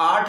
8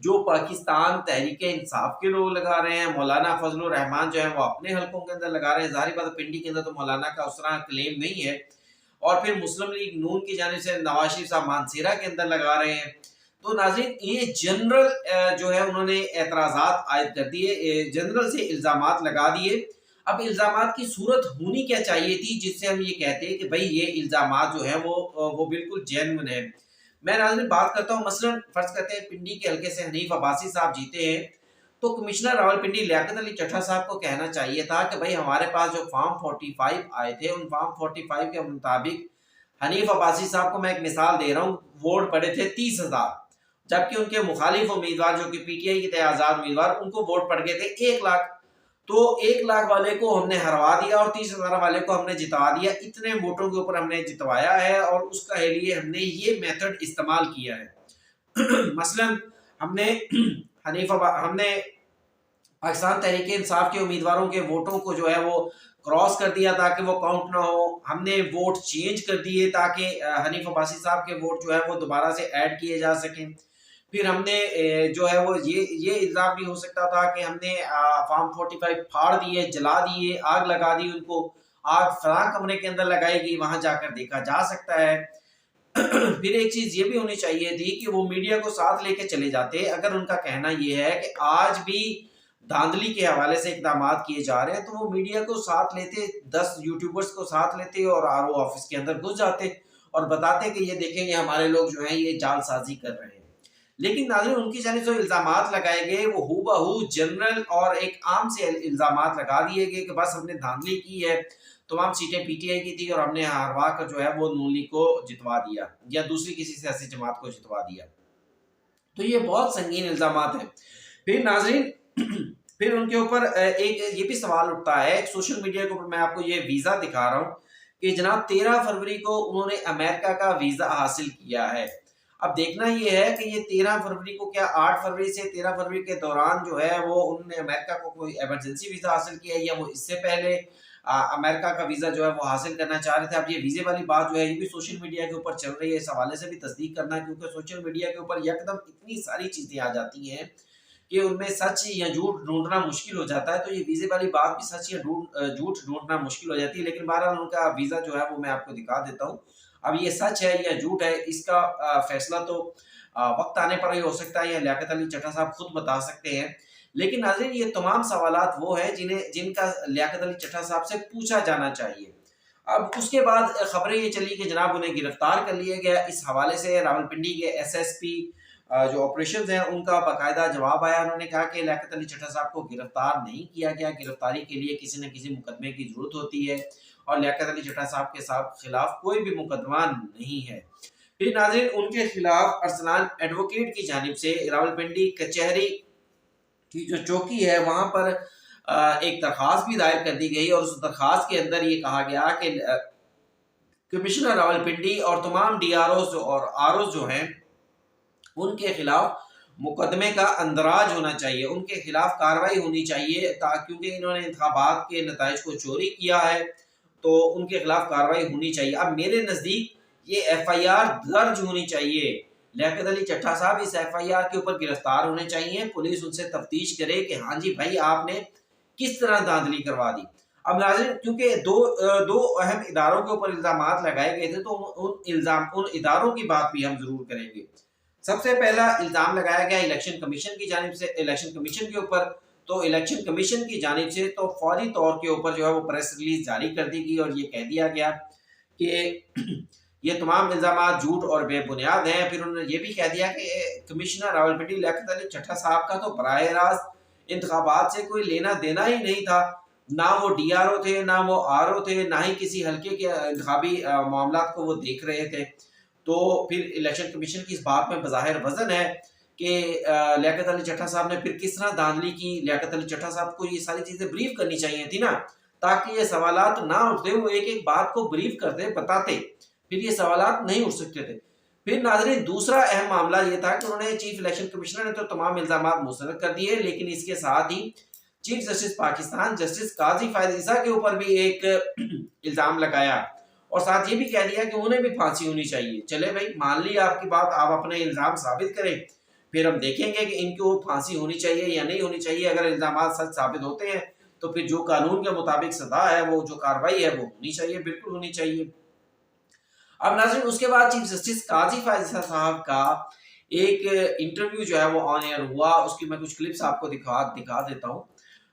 جو پاکستان تحریک انصاف کے لوگ لگا رہے ہیں، مولانا فضل الرحمان جو ہیں وہ اپنے حلقوں کے اندر لگا رہے ہیں، ظاہری بات پنڈی کے اندر تو مولانا کا اس طرح کلیم نہیں ہے، اور پھر مسلم لیگ نون کی جانب سے نواز شریف صاحب مانسیرا کے اندر لگا رہے ہیں۔ تو ناظرین یہ جنرل جو ہے انہوں نے اعتراضات عائد کر دیے، جنرل سے الزامات لگا دیے۔ اب الزامات کی صورت ہونی کیا چاہیے تھی جس سے ہم یہ کہتے ہیں کہ بھئی یہ الزامات جو ہیں وہ بالکل جینوئن ہیں۔ میں ناظرین بات کرتا ہوں، مثلا فرض کرتے ہیں پنڈی کے حلقے سے حنیف عباسی صاحب جیتے ہیں، تو کمشنر راولپنڈی لیاقت علی چٹھا صاحب کو کہنا چاہیے تھا کہ بھئی ہمارے پاس جو فارم 45 آئے تھے، ان فارم 45 کے مطابق حنیف عباسی صاحب کو میں ایک مثال دے رہا ہوں، ووٹ پڑے تھے 30,000، جبکہ ان کے مخالف امیدوار جو کہ پی ٹی آئی کے تھے آزاد امیدوار، ان کو ووٹ پڑ گئے تھے 1 لاکھ۔ تو 1 لاکھ والے کو ہم نے ہروا دیا اور 30,000 والے کو ہم نے جتوا دیا، اتنے ووٹوں کے اوپر ہم نے جتوایا ہے، اور اس کا لیے ہم نے یہ میتھڈ استعمال کیا ہے۔ مثلا ہم نے پاکستان تحریک انصاف کے امیدواروں کے ووٹوں کو جو ہے وہ کراس کر دیا تاکہ وہ کاؤنٹ نہ ہو، ہم نے ووٹ چینج کر دیے تاکہ حنیف عباسی صاحب کے ووٹ جو ہے وہ دوبارہ سے ایڈ کیے جا سکیں۔ پھر ہم نے جو ہے وہ یہ الزام بھی ہو سکتا تھا کہ ہم نے فارم 45 پھاڑ دیے، جلا دیے، آگ لگا دی، ان کو آگ فلاں کمرے کے اندر لگائی گئی، وہاں جا کر دیکھا جا سکتا ہے۔ پھر ایک چیز یہ بھی ہونی چاہیے تھی کہ وہ میڈیا کو ساتھ لے کے چلے جاتے، اگر ان کا کہنا یہ ہے کہ آج بھی دھاندلی کے حوالے سے اقدامات کیے جا رہے ہیں تو وہ میڈیا کو ساتھ لیتے، 10 یوٹیوبرز کو ساتھ لیتے اور آر او آفس کے اندر گھس جاتے اور بتاتے کہ یہ دیکھیں یہ ہمارے لوگ جو ہیں یہ جال سازی کر رہے ہیں۔ لیکن ناظرین ان کی جانب سے الزامات لگائے گئے وہ ہو بہو جنرل اور ایک عام سے الزامات لگا دیے گئے کہ بس ہم نے دھاندلی کی ہے، تمام سیٹیں پی ٹی آئی کی تھی اور ہم نے ہروا کر جو ہے وہ نون لیگ کو جتوا دیا یا دوسری کسی سیاسی جماعت کو جتوا دیا۔ تو یہ بہت سنگین الزامات ہیں۔ پھر ناظرین پھر ان کے اوپر ایک یہ بھی سوال اٹھتا ہے، ایک سوشل میڈیا کے اوپر میں آپ کو یہ ویزا دکھا رہا ہوں کہ جناب 13 فروری کو انہوں نے امریکہ کا ویزا حاصل کیا ہے۔ اب دیکھنا یہ ہے کہ یہ 13 فروری کو کیا 8 فروری سے 13 فروری کے دوران جو ہے وہ انہوں نے امریکہ کو کوئی ایمرجنسی ویزا حاصل کیا ہے یا وہ اس سے پہلے امریکہ کا ویزا جو ہے وہ حاصل کرنا چاہ رہے تھے۔ اب یہ ویزے والی بات جو ہے یہ بھی سوشل میڈیا کے اوپر چل رہی ہے، اس حوالے سے بھی تصدیق کرنا ہے، کیونکہ سوشل میڈیا کے اوپر یکدم اتنی ساری چیزیں آ جاتی ہیں کہ ان میں سچ یا جھوٹ ڈھونڈنا مشکل ہو جاتا ہے۔ تو یہ ویزے والی بات بھی سچ یا جھوٹ ڈھونڈنا مشکل ہو جاتی ہے، لیکن بہرحال ان کا ویزا جو ہے وہ میں آپ کو دکھا دیتا ہوں۔ اب یہ سچ ہے یا جھوٹ ہے اس کا فیصلہ تو وقت آنے پر ہی ہو سکتا ہے یا لیاقت علی چٹھا صاحب خود بتا سکتے ہیں، لیکن ناظرین یہ تمام سوالات وہ ہیں جن کا لیاقت علی چٹھا صاحب سے پوچھا جانا چاہیے۔ اب اس کے بعد خبریں یہ چلی کہ جناب انہیں گرفتار کر لیا گیا۔ اس حوالے سے راولپنڈی کے ایس ایس پی جو آپریشنز ہیں ان کا باقاعدہ جواب آیا، انہوں نے کہا کہ لیاقت علی چٹھا صاحب کو گرفتار نہیں کیا گیا، گرفتاری کے لیے کسی نہ کسی مقدمے کی ضرورت ہوتی ہے اور لیاقت علی چٹھا صاحب کے خلاف کوئی بھی مقدمہ نہیں ہے۔ پھر ناظرین ان کے خلاف ارسلان ایڈوکیٹ کی جانب سے راولپنڈی کچہری کی جو چوکی ہے وہاں پر ایک درخواست بھی دائر کر دی گئی، اور اس درخواست کے اندر یہ کہا گیا کہ کمشنر راولپنڈی اور تمام ڈی آر اوز اور آر اوز جو ہیں ان کے خلاف مقدمے کا اندراج ہونا چاہیے، ان کے خلاف کارروائی ہونی چاہیے، کیونکہ انہوں نے انتخابات کے نتائج کو چوری کیا ہے تو ان کے خلاف کارروائی ہونی چاہیے۔ اب میرے نزدیک یہ ایف آئی آر درج ہونی چاہیے، لیاقت علی چٹھا صاحب اس ایف آئی آر کے اوپر گرفتار ہونے چاہیے، پولیس ان سے تفتیش کرے کہ ہاں جی بھائی آپ نے کس طرح دھاندلی کروا دی۔ اب ناظرین کیونکہ دو اہم اداروں کے اوپر الزامات لگائے گئے تھے تو ان اداروں کی بات بھی ہم ضرور کریں گے۔ سب سے پہلا الزام لگایا گیا الیکشن کمیشن کی جانب سے، الیکشن کمیشن کے اوپر، تو الیکشن کمیشن کی جانب سے تو فوری طور کے اوپر جو ہے وہ پریس ریلیز جاری کر دی گئی اور یہ کہہ دیا گیا کہ یہ تمام الزامات جھوٹ اور بے بنیاد ہیں۔ پھر انہوں نے یہ بھی کہہ دیا کہ کمشنر راولپنڈی لیاقت علی چٹھا صاحب کا تو براہ راست انتخابات سے کوئی لینا دینا ہی نہیں تھا، نہ وہ ڈی آر او تھے، نہ وہ آر او تھے، نہ ہی کسی حلقے کے انتخابی معاملات کو وہ دیکھ رہے تھے۔ تو پھر الیکشن کمیشن کی اس بات میں بظاہر وزن ہے کہ لیاقت علی چٹھا صاحب نے پھر کس طرح دھاندلی کی۔ لیاقت علی چٹھا صاحب کو یہ ساری چیزیں بریف کرنی چاہیے تھی نا، تاکہ یہ سوالات نہ اٹھتے، وہ ایک ایک بات کو بریف کرتے بتاتے، پھر یہ سوالات نہیں اٹھ سکتے تھے۔ پھر ناظرین دوسرا اہم معاملہ یہ تھا کہ انہوں نے چیف الیکشن کمشنر نے تو تمام الزامات مسترد کر دیے، لیکن اس کے ساتھ ہی چیف جسٹس پاکستان جسٹس قاضی فائز عیسیٰ کے اوپر بھی ایک الزام لگایا اور ساتھ یہ بھی کہہ دیا کہ انہیں بھی پھانسی ہونی چاہیے۔ چلے بھائی مان لی آپ کی بات، آپ اپنے الزام ثابت کریں، پھر ہم دیکھیں گے کہ ان کو پھانسی ہونی چاہیے یا نہیں ہونی چاہیے. اگر الزامات سچ ثابت ہوتے ہیں تو پھر جو قانون کے مطابق سزا ہے وہ جو کارروائی ہے وہ ہونی چاہیے، بالکل ہونی چاہیے. اب ناظرین اس کے بعد چیف جسٹس قاضی فائز صاحب کا ایک انٹرویو جو ہے وہ آن ایئر ہوا. اس کی میں کچھ کلپس آپ کو دکھا دیتا ہوں.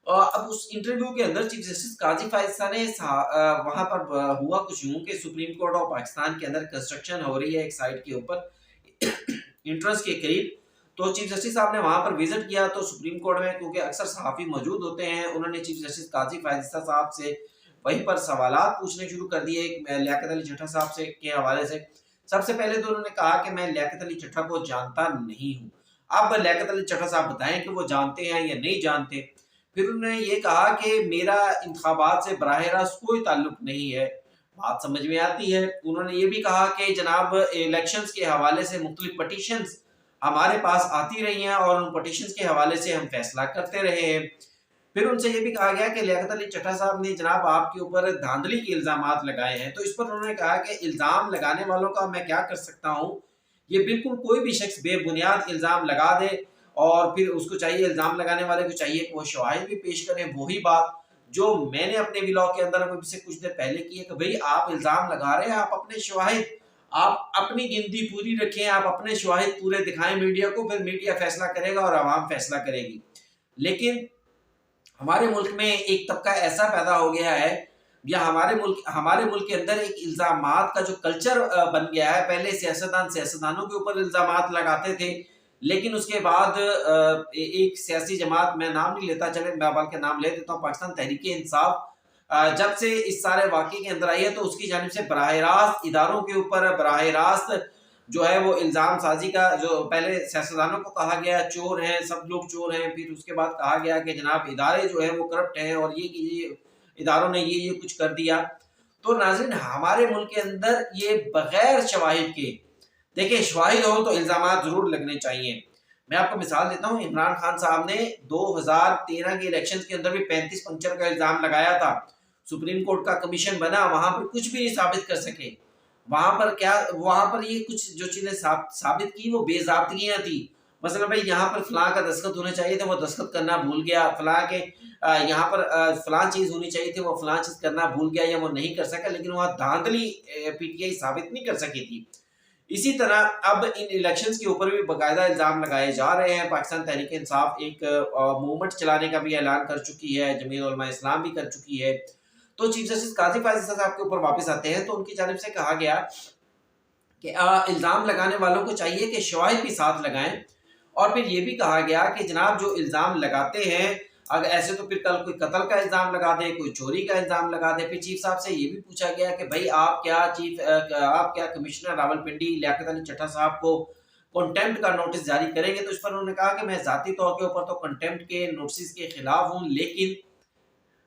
اب اس انٹرویو کے اندر چیف جسٹس قاضی فائز صاحب نے وہاں پر ہوا کچھ یوں کہ سپریم کورٹ آف پاکستان کے اندر کنسٹرکشن ہو رہی ہے ایک سائٹ کے اوپر انٹرنس کے قریب. تو چیف جسٹس صاحب نے وہاں پر وزٹ کیا تو سپریم کورٹ میں کیونکہ اکثر صحافی موجود ہوتے ہیں، انہوں نے چیف جسٹس قاضی فائز صاحب سے وہیں پر سوالات پوچھنے شروع کر دیے لیاقت علی چٹھا صاحب سے کے حوالے سے. سب سے پہلے تو انہوں نے کہا کہ میں لیاقت علی چٹھا کو جانتا نہیں ہوں. اب لیاقت علی چٹھا صاحب بتائیں کہ وہ جانتے ہیں یا نہیں جانتے. پھر انہوں نے یہ کہا کہ میرا انتخابات سے براہ راست کوئی تعلق نہیں ہے. بات سمجھ میں آتی ہے. انہوں نے یہ بھی کہا کہ جناب الیکشنز کے حوالے سے مختلف پٹیشنز ہمارے پاس آتی رہی ہیں اور ان پٹیشنز کے حوالے سے ہم فیصلہ کرتے رہے ہیں. پھر ان سے یہ بھی کہا گیا کہ لیاقت علی چٹھا صاحب نے جناب آپ کے اوپر دھاندلی کے الزامات لگائے ہیں. تو اس پر انہوں نے کہا کہ الزام لگانے والوں کا میں کیا کر سکتا ہوں، یہ بالکل کوئی بھی شخص بے بنیاد الزام لگا دے اور پھر اس کو چاہیے، الزام لگانے والے کو چاہیے کہ وہ شواہد بھی پیش کریں. وہی بات جو میں نے اپنے ولاگ کے اندر سے کچھ دیر پہلے کی ہے کہ بھئی آپ الزام لگا رہے ہیں، آپ اپنے شواہد، آپ اپنی گنتی پوری رکھیں، آپ اپنے شواہد پورے دکھائیں میڈیا کو، پھر میڈیا فیصلہ کرے گا اور عوام فیصلہ کرے گی. لیکن ہمارے ملک میں ایک طبقہ ایسا پیدا ہو گیا ہے یا ہمارے ملک کے اندر ایک الزامات کا جو کلچر بن گیا ہے. پہلے سیاستدانوں کے اوپر الزامات لگاتے تھے، لیکن اس کے بعد ایک سیاسی جماعت، میں نام نہیں لیتا، چلے میں بلکہ نام لے دیتا ہوں، پاکستان تحریک انصاف، جب سے اس سارے واقعے کے اندر آئی ہے تو اس کی جانب سے براہ راست اداروں کے اوپر براہ راست جو ہے وہ الزام سازی کا، جو پہلے سیاستدانوں کو کہا گیا چور ہیں، سب لوگ چور ہیں، پھر اس کے بعد کہا گیا کہ جناب ادارے جو ہیں وہ کرپٹ ہیں اور یہ اداروں نے یہ کچھ کر دیا. تو ناظرین ہمارے ملک کے اندر یہ بغیر شواہد کے، دیکھیں شواہد ہو تو الزامات ضرور لگنے چاہیے. میں آپ کو مثال دیتا ہوں، عمران خان صاحب نے 2013 کے الیکشن کے اندر بھی 35 پنکچر کا الزام لگایا تھا. سپریم کورٹ کا کمیشن بنا، وہاں پر کچھ بھی نہیں ثابت کر سکے. وہاں پر یہ کچھ جو چیزیں ثابت کی وہ بے ضابطگیاں تھی. مثلا بھائی یہاں پر فلاں کا دستخط ہونا چاہیے تھا، وہ دستخط کرنا بھول گیا. فلاں کے یہاں پر فلاں چیز ہونی چاہیے تھی، وہ فلاں چیز کرنا بھول گیا یا وہ نہیں کر سکا. لیکن وہاں دھاندلی پی ٹی آئی ثابت نہیں کر سکی تھی. اسی طرح اب ان الیکشنز کے اوپر بھی باقاعدہ الزام لگائے جا رہے ہیں. پاکستان تحریک انصاف ایک موومنٹ چلانے کا بھی اعلان کر چکی ہے، جمعیت علماء اسلام بھی کر چکی ہے. تو چیف جسٹس قاضی فائز صاحب کے اوپر واپس آتے ہیں تو ان کی جانب سے کہا گیا کہ الزام لگانے والوں کو چاہیے کہ شواہد بھی ساتھ لگائیں. اور پھر یہ بھی کہا گیا کہ جناب جو الزام لگاتے ہیں، اگر ایسے تو پھر کل کوئی قتل کا الزام لگا دے، کوئی چوری کا الزام لگا دے. پھر چیف صاحب سے یہ بھی پوچھا گیا کہ بھائی آپ کیا کمشنر راولپنڈی لیاقت علی چٹھا صاحب کو کنٹیمپٹ کا نوٹس جاری کریں گے؟ تو اس پر انہوں نے کہا کہ میں ذاتی طور کے اوپر تو کنٹیمپٹ کے نوٹسز کے خلاف ہوں، لیکن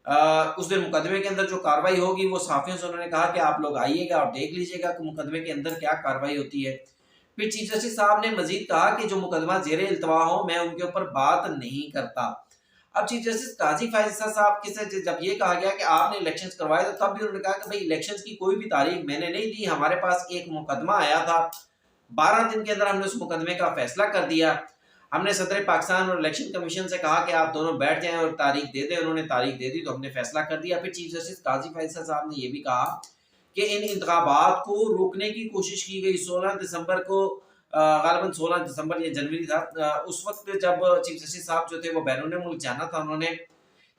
اس دن مقدمے کے اندر جو کاروائی ہوگی وہ صحافیوں سے انہوں نے کہا کہ آپ لوگ آئیے گا اور دیکھ لیجئے گا کہ مقدمے کے اندر کیا کاروائی ہوتی ہے. پھر چیف جسٹس صاحب نے مزید کہا کہ جو مقدمہ زیر التوا ہو میں ان کے اوپر بات نہیں کرتا. اب چیف جسٹس قاضی فائز صاحب کے سے جب یہ کہا گیا کہ آپ نے الیکشنز کروائے تو تب بھی انہوں نے کہا کہ بھئی الیکشنز کی کوئی بھی تاریخ میں نے نہیں دی. ہمارے پاس ایک مقدمہ آیا تھا، 12 دن کے اندر ہم نے اس مقدمے کا فیصلہ کر دیا. ہم نے صدر پاکستان اور الیکشن کمیشن سے کہا کہ آپ دونوں بیٹھ جائیں اور تاریخ دے دیں. انہوں نے تاریخ دے دی تو ہم نے فیصلہ کر دیا. پھر چیف جسٹس قاضی فائز صاحب نے یہ بھی کہا کہ ان انتخابات کو روکنے کی کوشش کی گئی 16 دسمبر کو، غالباً 16 دسمبر یا جنوری تھا. اس وقت جب چیف جسٹس صاحب جو تھے وہ بیرون ملک جانا تھا، انہوں نے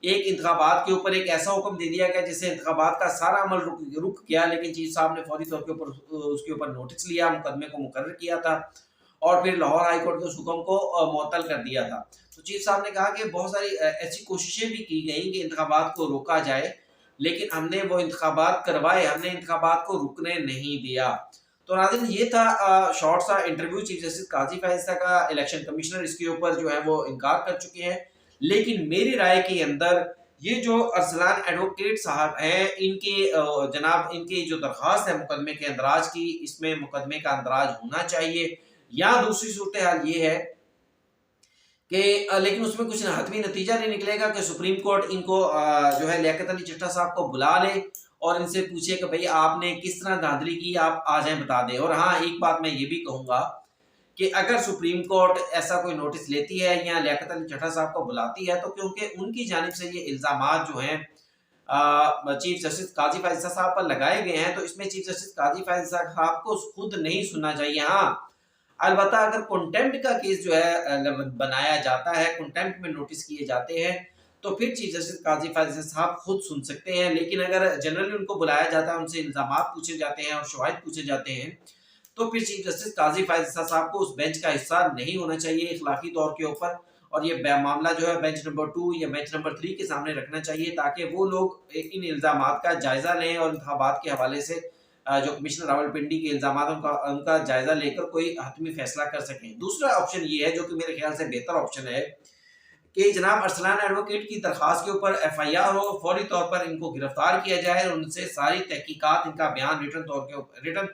ایک انتخابات کے اوپر ایک ایسا حکم دے دیا گیا جس سے انتخابات کا سارا عمل رک گیا. لیکن چیف صاحب نے فوری طور کے اوپر اس کے اوپر نوٹس لیا، مقدمے کو مقرر کیا تھا اور پھر لاہور ہائی کورٹ کے اس حکم کو معطل کر دیا تھا. تو چیف صاحب نے کہا کہ بہت ساری ایسی کوششیں بھی کی گئیں کہ انتخابات کو روکا جائے، لیکن ہم نے وہ انتخابات کروائے، ہم نے انتخابات کو رکنے نہیں دیا. تو ناظرین یہ تھا شارٹ سا انٹرویو چیف جسٹس قاضی فائز کا. الیکشن کمشنر اس کے اوپر جو ہے وہ انکار کر چکے ہیں. لیکن میری رائے کے اندر یہ جو ارسلان ایڈوکیٹ صاحب ہیں، ان کی جناب ان کی جو درخواست ہے مقدمے کے اندراج کی، اس میں مقدمے کا اندراج ہونا چاہیے. یا دوسری صورتحال یہ ہے کہ لیکن اس میں کچھ حتمی نتیجہ نہیں نکلے گا کہ سپریم کورٹ ان کو جو ہے لیاقت علی چٹھا صاحب کو بلا لے اور ان سے پوچھے کہ بھئی آپ نے کس طرح دھاندلی کی، آپ آ جائیں بتا دیں. اور ہاں ایک بات میں یہ بھی کہوں گا کہ اگر سپریم کورٹ ایسا کوئی نوٹس لیتی ہے یا لیاقت علی ٹھٹر صاحب کو بلاتی ہے تو کیونکہ ان کی جانب سے یہ الزامات جو ہیں چیف جسٹس قاضی فائز صاحب پر لگائے گئے ہیں، تو اس میں چیف جسٹس قاضی فائز صاحب کو خود نہیں سننا چاہیے۔ ہاں البتہ اگر کنٹمپٹ کا کیس جو ہے بنایا جاتا ہے، کنٹمپٹ میں نوٹس کیے جاتے ہیں، تو پھر چیف جسٹس قاضی فائز صاحب خود سن سکتے ہیں۔ لیکن اگر جنرلی ان کو بلایا جاتا ہے، ان سے الزامات پوچھے جاتے ہیں اور شواہد پوچھے جاتے ہیں، تو پھر چیف جسٹس قاضی فائز صاحب کو اس بینچ کا حصہ نہیں ہونا چاہیے اخلاقی طور کے اوپر، اور یہ معاملہ جو ہے بینچ نمبر 2 یا بینچ نمبر 3 کے سامنے رکھنا چاہیے، تاکہ وہ لوگ ان الزامات کا جائزہ لیں اور انتخابات کے حوالے سے جو کمشنر راولپنڈی کے الزامات ان کا جائزہ لے کر کوئی حتمی فیصلہ کر سکیں۔ دوسرا آپشن یہ ہے جو کہ میرے خیال سے بہتر آپشن ہے کہ جناب ارسلان ایڈوکیٹ کی درخواست کے اوپر ایف آئی آر ہو، فوری طور پر ان کو گرفتار کیا جائے اور ان سے ساری تحقیقات، ان کا بیان ریٹن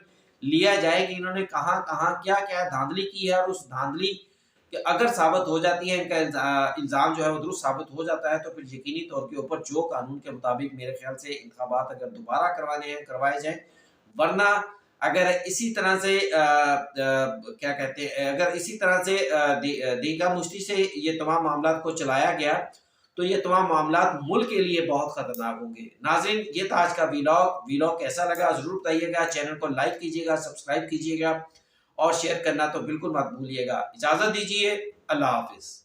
لیا جائے کہ انہوں نے کہاں کہاں کیا کیا دھاندلی کی ہے، اور اس دھاندلی کہ اگر ثابت ہو جاتی ہے، ان کا الزام جو ہے وہ درست ثابت ہو جاتا ہے، تو پھر یقینی طور کے اوپر جو قانون کے مطابق میرے خیال سے انتخابات اگر دوبارہ کروائے جائیں، ورنہ اگر اسی طرح سے کیا کہتے ہیں، اگر اسی طرح سے دیگا مشتی سے یہ تمام معاملات کو چلایا گیا تو یہ تمام معاملات ملک کے لیے بہت خطرناک ہوں گے۔ ناظرین، یہ تھا آج کا ویلاگ کیسا لگا ضرور بتائیے گا، چینل کو لائک کیجیے گا، سبسکرائب کیجیے گا اور شیئر کرنا تو بالکل مت بھولیے گا۔ اجازت دیجیے، اللہ حافظ۔